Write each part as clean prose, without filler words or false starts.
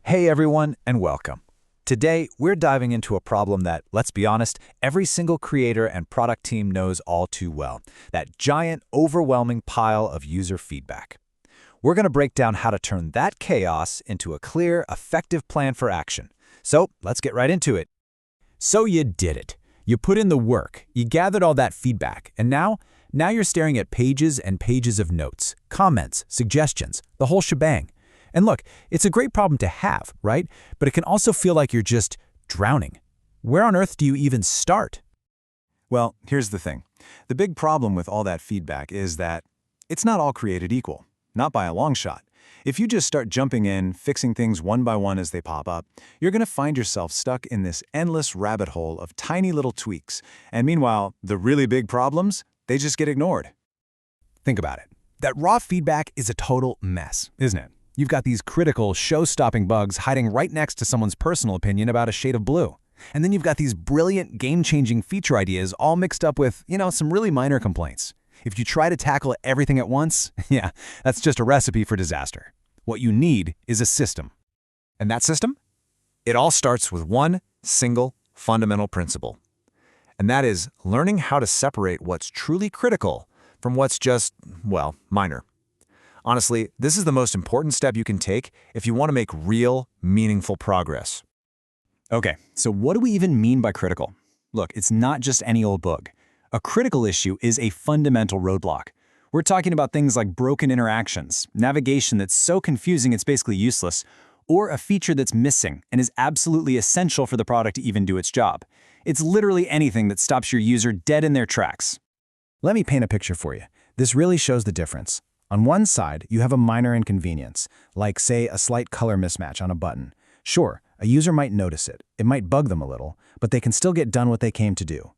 Hey everyone, and welcome. Today, we're diving into a problem that, let's be honest, every single creator and product team knows all too well. That giant, overwhelming pile of user feedback. We're going to break down how to turn that chaos into a clear, effective plan for action. So, let's get right into it. So you did it. You put in the work, you gathered all that feedback, and now you're staring at pages and pages of notes, comments, suggestions, the whole shebang. And look, it's a great problem to have, right? But it can also feel like you're just drowning. Where on earth do you even start? Well, here's the thing. The big problem with all that feedback is that it's not all created equal, not by a long shot. If you just start jumping in, fixing things one by one as they pop up, you're going to find yourself stuck in this endless rabbit hole of tiny little tweaks. And meanwhile, the really big problems, they just get ignored. Think about it. That raw feedback is a total mess, isn't it? You've got these critical, show-stopping bugs hiding right next to someone's personal opinion about a shade of blue. And then you've got these brilliant, game-changing feature ideas all mixed up with, some really minor complaints. If you try to tackle everything at once, yeah, that's just a recipe for disaster. What you need is a system. And that system? It all starts with one single fundamental principle. And that is learning how to separate what's truly critical from what's just, well, minor. Honestly, this is the most important step you can take if you want to make real, meaningful progress. Okay, so what do we even mean by critical? Look, it's not just any old bug. A critical issue is a fundamental roadblock. We're talking about things like broken interactions, navigation that's so confusing it's basically useless, or a feature that's missing and is absolutely essential for the product to even do its job. It's literally anything that stops your user dead in their tracks. Let me paint a picture for you. This really shows the difference. On one side, you have a minor inconvenience, like, say, a slight color mismatch on a button. Sure, a user might notice it. It might bug them a little, but they can still get done what they came to do.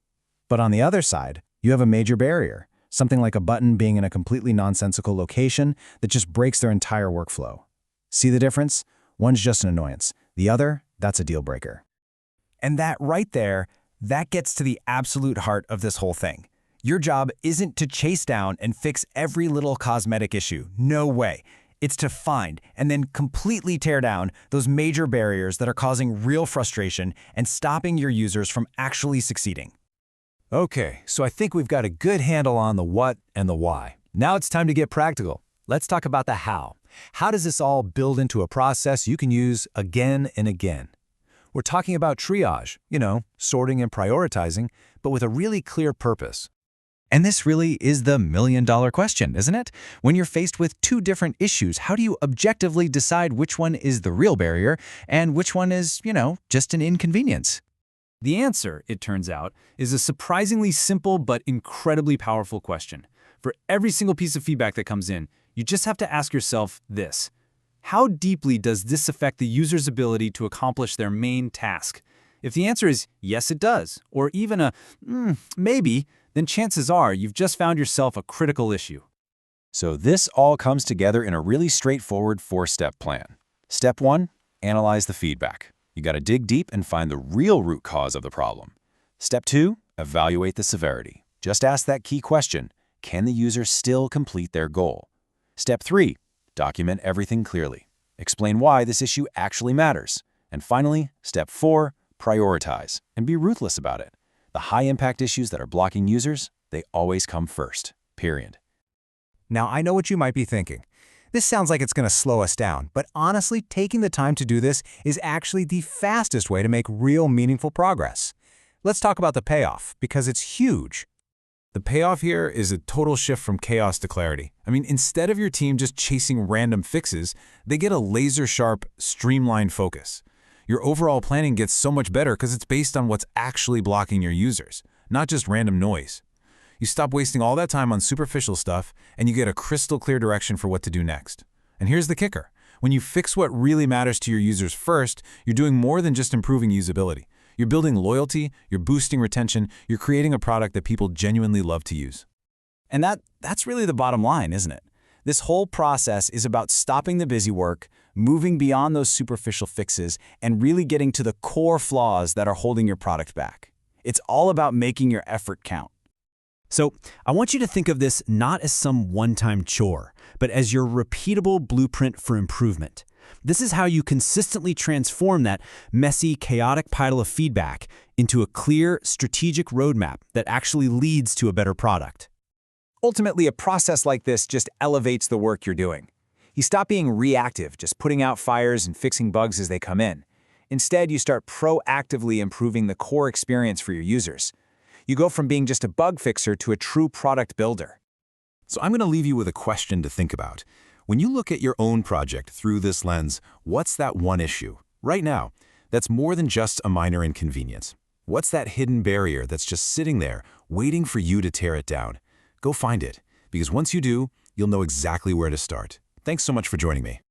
But on the other side, you have a major barrier, something like a button being in a completely nonsensical location that just breaks their entire workflow. See the difference? One's just an annoyance. The other, that's a deal breaker. And that right there, that gets to the absolute heart of this whole thing. Your job isn't to chase down and fix every little cosmetic issue. No way. It's to find and then completely tear down those major barriers that are causing real frustration and stopping your users from actually succeeding. Okay, so I think we've got a good handle on the what and the why. Now it's time to get practical. Let's talk about the how. How does this all build into a process you can use again and again? We're talking about triage, sorting and prioritizing, but with a really clear purpose. And this really is the million-dollar question, isn't it? When you're faced with two different issues, how do you objectively decide which one is the real barrier and which one is, just an inconvenience? The answer, it turns out, is a surprisingly simple but incredibly powerful question. For every single piece of feedback that comes in, you just have to ask yourself this: how deeply does this affect the user's ability to accomplish their main task? If the answer is yes, it does, or even a maybe, then chances are you've just found yourself a critical issue. So this all comes together in a really straightforward 4-step plan. Step 1, analyze the feedback. You got to dig deep and find the real root cause of the problem. Step 2, evaluate the severity. Just ask that key question: can the user still complete their goal? Step 3, document everything clearly. Explain why this issue actually matters. And finally, step 4, prioritize and be ruthless about it. The high-impact issues that are blocking users, they always come first, period. Now, I know what you might be thinking. This sounds like it's going to slow us down, but honestly, taking the time to do this is actually the fastest way to make real, meaningful progress. Let's talk about the payoff, because it's huge. The payoff here is a total shift from chaos to clarity. Instead of your team just chasing random fixes, they get a laser-sharp, streamlined focus. Your overall planning gets so much better because it's based on what's actually blocking your users, not just random noise. You stop wasting all that time on superficial stuff, and you get a crystal clear direction for what to do next. And here's the kicker. When you fix what really matters to your users first, you're doing more than just improving usability. You're building loyalty, you're boosting retention, you're creating a product that people genuinely love to use. And that's really the bottom line, isn't it? This whole process is about stopping the busy work, moving beyond those superficial fixes, and really getting to the core flaws that are holding your product back. It's all about making your effort count. So I want you to think of this not as some one-time chore, but as your repeatable blueprint for improvement. This is how you consistently transform that messy, chaotic pile of feedback into a clear, strategic roadmap that actually leads to a better product. Ultimately, a process like this just elevates the work you're doing. You stop being reactive, just putting out fires and fixing bugs as they come in. Instead, you start proactively improving the core experience for your users. You go from being just a bug fixer to a true product builder. So I'm going to leave you with a question to think about. When you look at your own project through this lens, what's that one issue, right now, that's more than just a minor inconvenience? What's that hidden barrier that's just sitting there, waiting for you to tear it down? Go find it, because once you do, you'll know exactly where to start. Thanks so much for joining me.